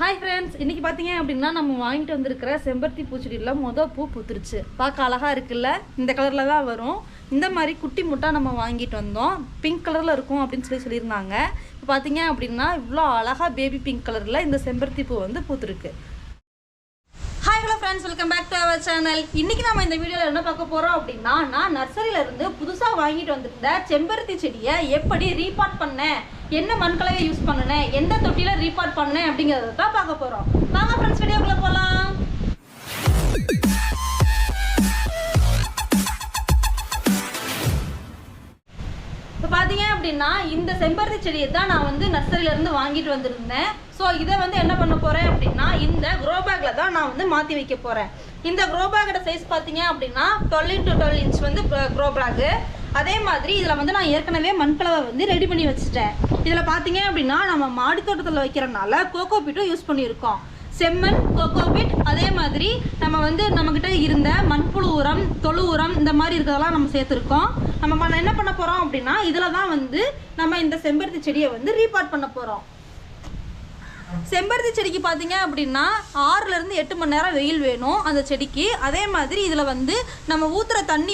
Hi friends, இன்றைக்கி பார்த்தீங்க அப்படின்னா நம்ம வாங்கிட்டு வந்திருக்கிற செம்பருத்தி பூச்செடியில் பூ பூத்துருச்சு. பார்க்க அழகாக இருக்குல்ல? இந்த கலரில் தான் வரும். இந்த மாதிரி குட்டி முட்டாக நம்ம வாங்கிட்டு வந்தோம். பிங்க் கலரில் இருக்கும் அப்படின்னு சொல்லியிருந்தாங்க. இப்போ பார்த்தீங்க அப்படின்னா இவ்வளோ அழகாக பேபி பிங்க் கலரில் இந்த செம்பருத்தி பூ பூத்துருக்கு. Hi hello friends, welcome back to our channel. இன்றைக்கி நம்ம இந்த வீடியோவில் என்ன பார்க்க போகிறோம் அப்படின்னா, நான் நர்சரியிலேருந்து புதுசாக வாங்கிட்டு வந்திருந்த செம்பருத்தி செடியை எப்படி ரீபாட் பண்ணேன், என்ன மண்கலவை யூஸ் பண்ணேன், எந்த தொட்டியில் ரீபாட் பண்ணேன் அப்படிங்கிறத தான் பார்க்க போகிறோம். வாங்க ஃப்ரெண்ட்ஸ், வீடியோக்குள்ளே போகலாம். இப்போ பார்த்தீங்க அப்படின்னா இந்த செம்பருத்தி செடியை தான் நான் நர்சரியிலேருந்து வாங்கிட்டு வந்திருந்தேன். ஸோ இதை என்ன பண்ண போகிறேன் அப்படின்னா, இந்த க்ரோ பேக்கில் தான் நான் மாற்றி வைக்க போகிறேன். இந்த க்ரோ பேக்கோட சைஸ் பார்த்தீங்க அப்படின்னா 12 into 12 இன்ச் க்ரோ பேக்கு. அதே மாதிரி இதில் நான் ஏற்கனவே மண்கலவை ரெடி பண்ணி வச்சுட்டேன். இதில் பார்த்தீங்க அப்படின்னா நம்ம மாடி தோட்டத்தில் வைக்கிறனால கோகோபீட்டும் யூஸ் பண்ணியிருக்கோம். செம்மண், கோகோபீட், அதே மாதிரி நம்மக்கிட்ட இருந்த மண்புழு உரம், தொழு உரம், இந்த மாதிரி இருக்கிறதெல்லாம் நம்ம சேர்த்துருக்கோம். நம்ம என்ன பண்ண போகிறோம் அப்படின்னா, இதில் தான் நம்ம இந்த செம்பருத்தி செடியை ரீபாட் பண்ண போகிறோம். செம்பருத்தி செடிக்கு பார்த்தீங்க அப்படின்னா 6 to 8 மணி நேரம் வெயில் வேணும் அந்த செடிக்கு. அதே மாதிரி இதில் நம்ம ஊற்றுற தண்ணி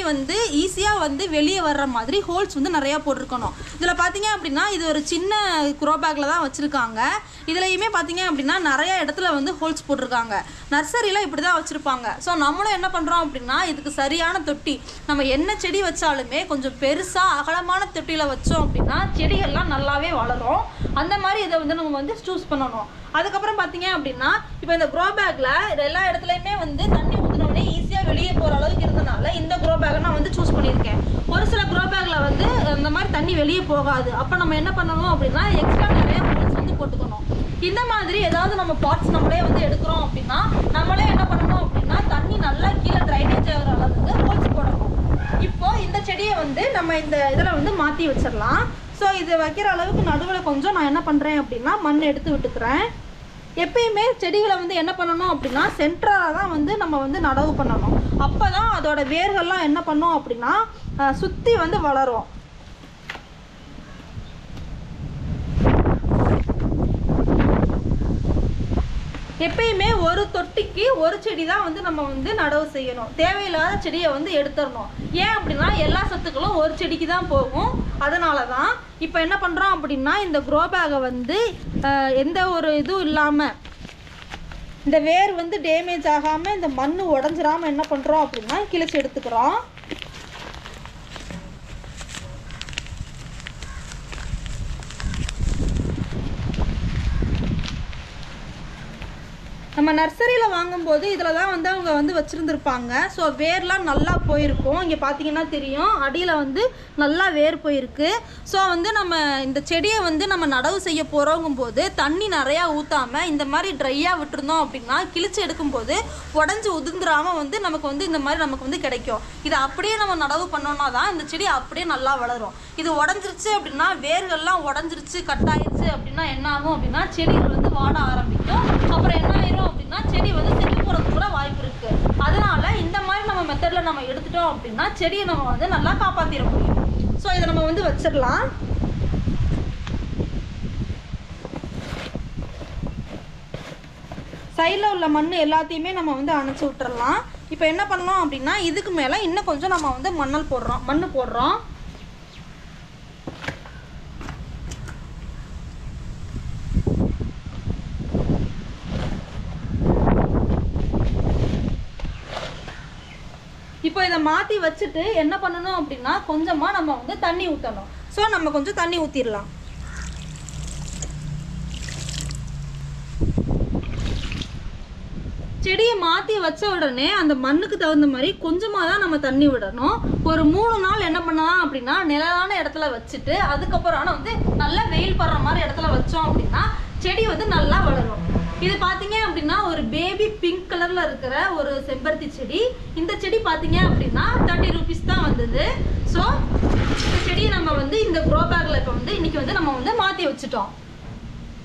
ஈஸியாக வெளியே வர்ற மாதிரி ஹோல்ஸ் நிறையா போட்டிருக்கணும். இதில் பார்த்தீங்க அப்படின்னா இது ஒரு சின்ன க்ரோ பேக்கில் தான் வச்சுருக்காங்க. இதுலையுமே பார்த்தீங்க அப்படின்னா நிறைய இடத்துல ஹோல்ஸ் போட்டிருக்காங்க. நர்சரியில் இப்படி தான் வச்சுருப்பாங்க. ஸோ நம்மளும் என்ன பண்ணுறோம் அப்படின்னா, இதுக்கு சரியான தொட்டி, நம்ம என்ன செடி வச்சாலுமே கொஞ்சம் பெருசாக அகலமான தொட்டியில் வச்சோம் அப்படின்னா செடிகள்லாம் நல்லாவே வளரும். அந்த மாதிரி இதை நம்ம சூஸ் பண்ணணும். அதுக்கப்புறம் பார்த்தீங்க அப்படின்னா, இப்போ இந்த க்ரோ பேக்கில் எல்லா இடத்துலையுமே தண்ணி ஊற்றினோடனே ஈஸியாக வெளியே போகிற அளவுக்கு இருந்தனால இந்த க்ரோ பேக்கை நான் சூஸ் பண்ணியிருக்கேன். ஒரு சில க்ரோ பேக்கில் இந்த மாதிரி தண்ணி வெளியே போகாது. அப்போ நம்ம என்ன பண்ணணும் அப்படின்னா, எக்ஸ்ட்ரா நிறைய ஹோல்ஸ் போட்டுக்கணும். இந்த மாதிரி ஏதாவது நம்ம பாட்ஸ் நம்மளே எடுக்கிறோம் அப்படின்னா, நம்மளே என்ன பண்ணணும் அப்படின்னா, தண்ணி நல்லா கீழே ட்ரைனேஜ் ஆகிற அளவுக்கு ஹோல்ஸ் போடணும். இப்போ இந்த செடியை நம்ம இந்த இதில் மாற்றி வச்சிடலாம். ஸோ இது வைக்கிற அளவுக்கு நடுவில் கொஞ்சம் நான் என்ன பண்ணுறேன் அப்படின்னா மண் எடுத்து விட்டுக்கிறேன். எப்பயுமே செடிகளை என்ன பண்ணணும் அப்படின்னா சென்டராக தான் நம்ம நடவு பண்ணணும். அப்போ தான் அதோட வேர்கள்லாம் என்ன பண்ணோம் அப்படின்னா சுற்றி வளரும். எப்பயுமே ஒரு தொட்டிக்கு ஒரு செடி தான் நம்ம நடவு செய்யணும். தேவையில்லாத செடியை எடுத்துடணும். ஏன் அப்படின்னா எல்லா சத்துக்களும் ஒரு செடிக்கு தான் போகும். அதனால தான் இப்போ என்ன பண்ணுறோம் அப்படின்னா, இந்த க்ரோ பேக்கை எந்த ஒரு இதுவும் இல்லாமல், இந்த வேர் டேமேஜ் ஆகாமல், இந்த மண் உடஞ்சிராமல் என்ன பண்ணுறோம் அப்படின்னா கிழிச்சு எடுத்துக்கிறோம். நம்ம நர்சரியில் வாங்கும்போது இதில் தான் அவங்க வச்சுருந்துருப்பாங்க. ஸோ வேர்லாம் நல்லா போயிருக்கும். இங்கே பார்த்தீங்கன்னா தெரியும், அடியில் நல்லா வேர் போயிருக்கு. ஸோ நம்ம இந்த செடியை நம்ம நடவு செய்ய போகிறோங்கும்போது தண்ணி நிறையா ஊற்றாமல் இந்த மாதிரி ட்ரையாக விட்டுருந்தோம் அப்படின்னா கிழிச்சு எடுக்கும்போது உடஞ்சி உதிர்ந்துடாமல் நமக்கு இந்த மாதிரி நமக்கு கிடைக்கும். இதை அப்படியே நம்ம நடவு பண்ணோன்னா தான் இந்த செடி அப்படியே நல்லா வளரும். இது உடஞ்சிருச்சு அப்படின்னா, வேர்கள்லாம் உடஞ்சிருச்சு, கட்டாயிருச்சு அப்படின்னா என்ன ஆகும் அப்படின்னா, செடிகள் வாட ஆரம்பிக்கும். அப்புறம் என்ன ஆயிரும் அப்படின்னா, செடி செத்து போகிறதுக்கு கூட வாய்ப்பு இருக்கு. அதனால இந்த மாதிரி நம்ம மெத்தடில் நம்ம எடுத்துட்டோம் அப்படின்னா செடியை நம்ம நல்லா காப்பாற்றிட முடியும். ஸோ இதை நம்ம வச்சிடலாம். சைடில் உள்ள மண் எல்லாத்தையுமே நம்ம அணைச்சி விட்டுறலாம். இப்போ என்ன பண்ணலாம் அப்படின்னா, இதுக்கு மேலே இன்னும் கொஞ்சம் நம்ம மண் போடுறோம். இப்போ இதை மாற்றி வச்சுட்டு என்ன பண்ணணும் அப்படின்னா, கொஞ்சமாக நம்ம தண்ணி ஊற்றணும். ஸோ நம்ம கொஞ்சம் தண்ணி ஊற்றிடலாம். செடியை மாற்றி வச்ச உடனே அந்த மண்ணுக்கு தகுந்த மாதிரி கொஞ்சமாக தான் நம்ம தண்ணி விடணும். ஒரு 3 நாள் என்ன பண்ணலாம் அப்படின்னா, நிழலான இடத்துல வச்சுட்டு அதுக்கப்புறம் நல்லா வெயில் படுற மாதிரி இடத்துல வச்சோம் அப்படின்னா செடி நல்லா வளரும். இது பார்த்தீங்க அப்படின்னா ஒரு பேபி பிங்க் கலரில் இருக்கிற ஒரு செம்பருத்தி செடி. இந்த செடி பார்த்தீங்க அப்படின்னா 30 rupees தான் வந்தது. ஸோ இந்த செடியை நம்ம இந்த க்ரோ பேக்கில் இப்போ இன்னைக்கு நம்ம மாற்றி வச்சுட்டோம்.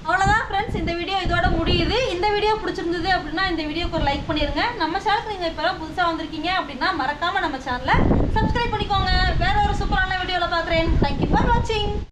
அவ்வளோதான் ஃப்ரெண்ட்ஸ், இந்த வீடியோ இதோட முடியுது. இந்த வீடியோ பிடிச்சிருந்தது அப்படின்னா இந்த வீடியோக்கு ஒரு லைக் பண்ணிடுங்க. நம்ம சேனலுக்கு நீங்கள் இப்போ புதுசாக வந்திருக்கீங்க அப்படின்னா மறக்காமல் நம்ம சேனலை சப்ஸ்கிரைப் பண்ணிக்கோங்க. வேற ஒரு சூப்பரான வீடியோவில் பார்க்குறேன். தேங்க்யூ ஃபார் வாட்சிங்.